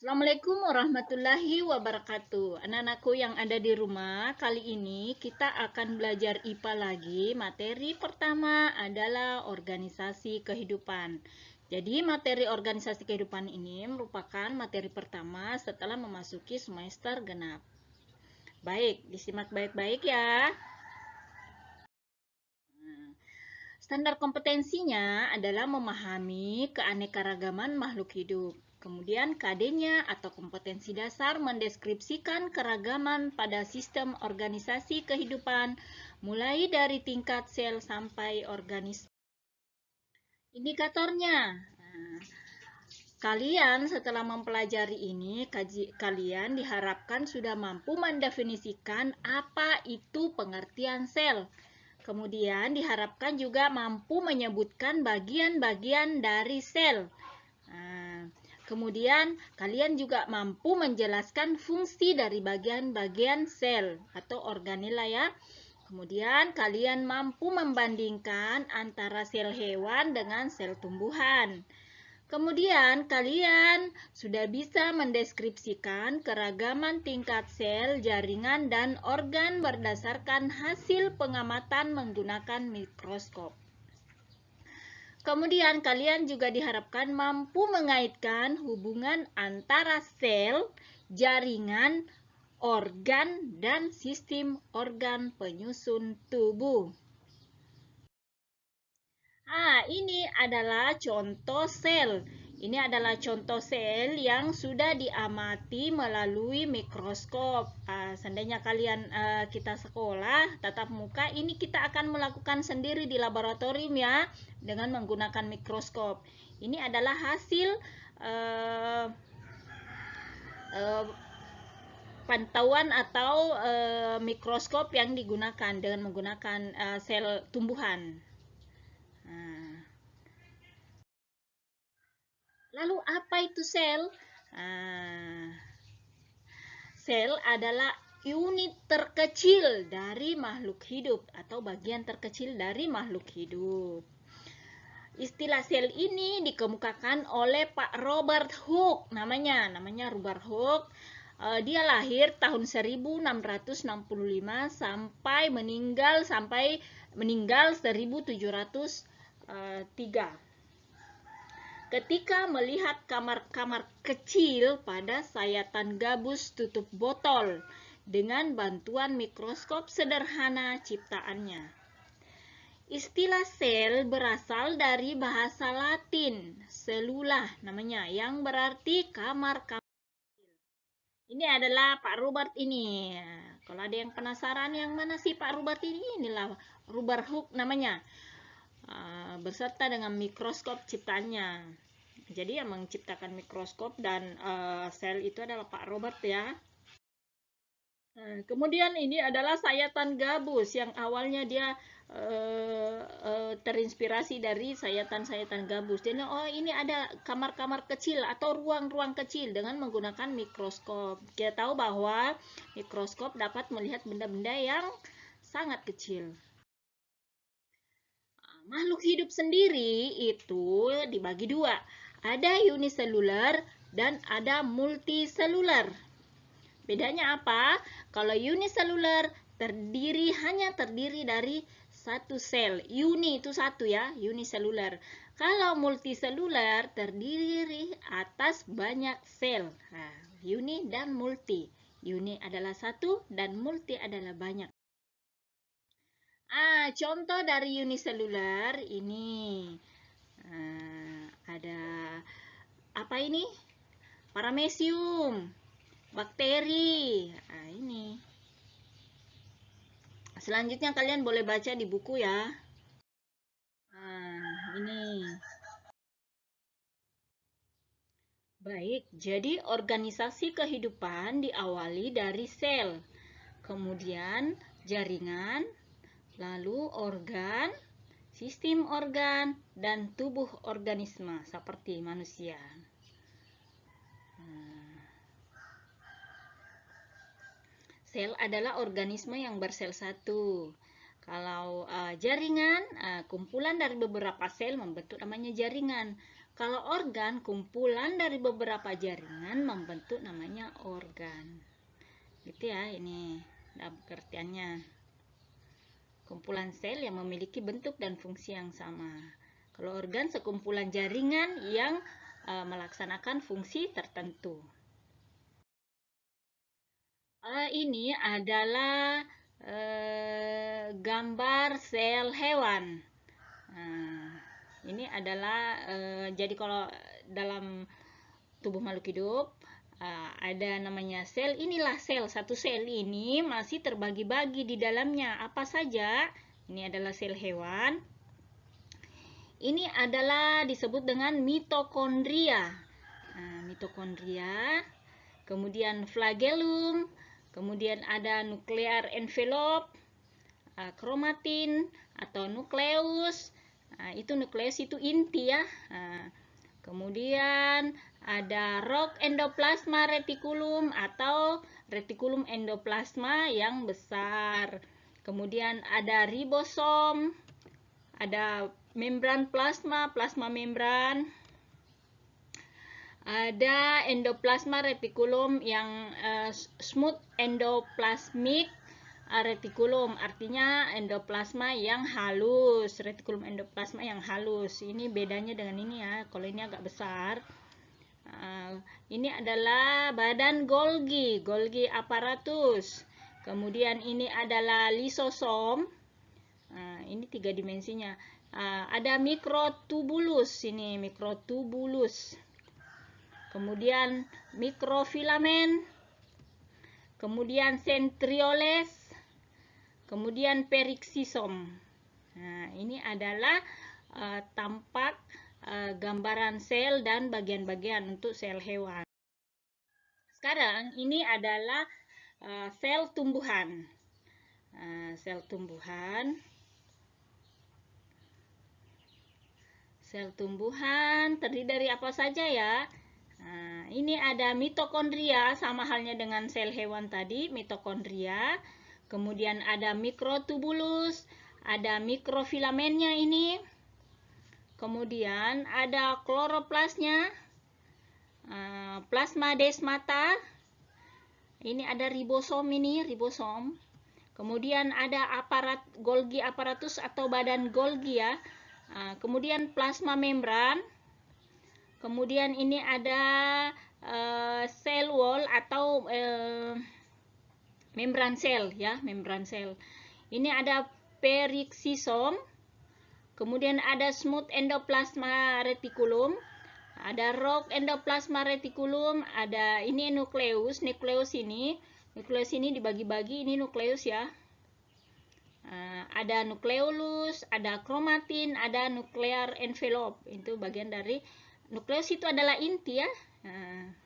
Assalamualaikum warahmatullahi wabarakatuh. Anak-anakku yang ada di rumah, kali ini kita akan belajar IPA lagi. Materi pertama adalah organisasi kehidupan. Jadi materi organisasi kehidupan ini merupakan materi pertama setelah memasuki semester genap. Baik, disimak baik-baik ya. Standar kompetensinya adalah memahami keanekaragaman makhluk hidup. Kemudian KD-nya atau kompetensi dasar mendeskripsikan keragaman pada sistem organisasi kehidupan mulai dari tingkat sel sampai organisme. Indikatornya. Kalian setelah mempelajari ini, kalian diharapkan sudah mampu mendefinisikan apa itu pengertian sel. Kemudian diharapkan juga mampu menyebutkan bagian-bagian dari sel. Kemudian kalian juga mampu menjelaskan fungsi dari bagian-bagian sel atau organela ya. Kemudian kalian mampu membandingkan antara sel hewan dengan sel tumbuhan. Kemudian kalian sudah bisa mendeskripsikan keragaman tingkat sel, jaringan, dan organ berdasarkan hasil pengamatan menggunakan mikroskop. Kemudian kalian juga diharapkan mampu mengaitkan hubungan antara sel, jaringan, organ, dan sistem organ penyusun tubuh. Ini adalah contoh sel. Ini adalah contoh sel yang sudah diamati melalui mikroskop. Seandainya kalian kita sekolah tatap muka, ini kita akan melakukan sendiri di laboratorium ya, dengan menggunakan mikroskop. Ini adalah hasil pantauan atau mikroskop yang digunakan dengan menggunakan sel tumbuhan. Lalu apa itu sel? Sel adalah unit terkecil dari makhluk hidup atau bagian terkecil dari makhluk hidup. Istilah sel ini dikemukakan oleh Pak Robert Hooke, namanya Robert Hooke. Dia lahir tahun 1665 sampai meninggal 1703. Ketika melihat kamar-kamar kecil pada sayatan gabus tutup botol dengan bantuan mikroskop sederhana ciptaannya. Istilah sel berasal dari bahasa Latin, cellula namanya, yang berarti kamar-kamar kecil. Ini adalah Pak Robert ini. Kalau ada yang penasaran yang mana sih Pak Robert ini, inilah Robert Hooke namanya. Berserta dengan mikroskop ciptaannya. Jadi yang menciptakan mikroskop dan sel itu adalah Pak Robert ya. Kemudian ini adalah sayatan gabus yang awalnya dia terinspirasi dari sayatan-sayatan gabus. Jadi ini ada kamar-kamar kecil atau ruang-ruang kecil dengan menggunakan mikroskop. Kita tahu bahwa mikroskop dapat melihat benda-benda yang sangat kecil. Makhluk hidup sendiri itu dibagi dua. Ada uniselular dan ada multiselular. Bedanya apa? Kalau uniselular hanya terdiri dari satu sel. Uni itu satu ya, uniselular. Kalau multiselular terdiri atas banyak sel. Uni dan multi. Uni adalah satu dan multi adalah banyak. Contoh dari uniselular ini ada apa ini? Paramecium, bakteri. Ini. Selanjutnya kalian boleh baca di buku ya. Ini. Baik, jadi organisasi kehidupan diawali dari sel, kemudian jaringan, lalu organ, sistem organ, dan tubuh organisme seperti manusia. Sel adalah organisme yang bersel satu. Kalau jaringan, kumpulan dari beberapa sel membentuk namanya jaringan. Kalau organ, kumpulan dari beberapa jaringan membentuk namanya organ. Gitu ya, ini dalam pengertiannya. Kumpulan sel yang memiliki bentuk dan fungsi yang sama. Kalau organ, sekumpulan jaringan yang melaksanakan fungsi tertentu. Ini adalah gambar sel hewan. Ini adalah jadi kalau dalam tubuh makhluk hidup ada namanya sel. Inilah sel. Satu sel ini masih terbagi-bagi di dalamnya. Apa saja? Ini adalah sel hewan. Ini adalah disebut dengan mitokondria. Mitokondria. Kemudian flagellum. Kemudian ada nuclear envelope, kromatin atau nukleus. Itu nukleus itu inti ya. Kemudian ada rod endoplasma retikulum atau retikulum endoplasma yang besar. Kemudian ada ribosom, ada membran plasma, plasma membran. Ada endoplasma retikulum yang smooth endoplasmic retikulum, artinya endoplasma yang halus, retikulum endoplasma yang halus. Ini bedanya dengan ini ya, kalau ini agak besar. Ini adalah badan Golgi, Golgi apparatus. Kemudian ini adalah lisosom. Ini 3 dimensinya. Ada mikrotubulus, ini mikrotubulus. Kemudian mikrofilamen, kemudian centrioles, kemudian perixisom. Ini adalah tampak gambaran sel dan bagian-bagian untuk sel hewan. Sekarang ini adalah sel tumbuhan. Sel tumbuhan. Sel tumbuhan terdiri dari apa saja ya? Ini ada mitokondria, sama halnya dengan sel hewan tadi, mitokondria. Kemudian ada mikrotubulus, ada mikrofilamennya ini. Kemudian ada kloroplasnya, plasma desmata. Ini ada ribosom ini, ribosom. Kemudian ada aparat Golgi apparatus atau badan Golgi ya. Kemudian plasma membran. Kemudian ini ada cell wall atau membran sel ya, membran sel. Ini ada perixisom. Kemudian ada smooth endoplasma reticulum. Ada rod endoplasma reticulum, ada ini nukleus, nukleus ini dibagi-bagi, ini nukleus ya. Ada nukleolus, ada kromatin, ada nuclear envelope. Itu bagian dari nukleus, itu adalah inti ya,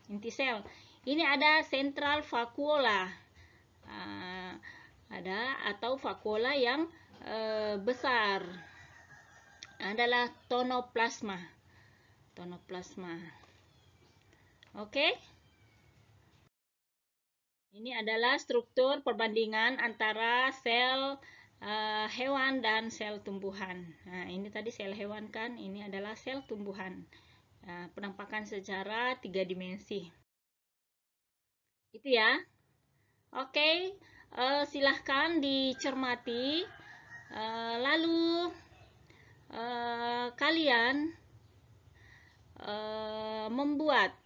inti sel. Ini ada central vacuola, ada atau vacuola yang besar, adalah tonoplasma. Tonoplasma. Oke. Ini adalah struktur perbandingan antara sel hewan dan sel tumbuhan. Ini tadi sel hewan kan, ini adalah sel tumbuhan. Penampakan secara 3 dimensi. Itu ya. Oke, silahkan dicermati. Lalu kalian membuat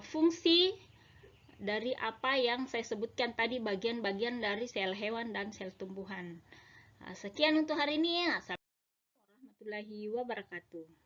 fungsi dari apa yang saya sebutkan tadi, bagian-bagian dari sel hewan dan sel tumbuhan. Sekian untuk hari ini. Assalamualaikum warahmatullahi wabarakatuh.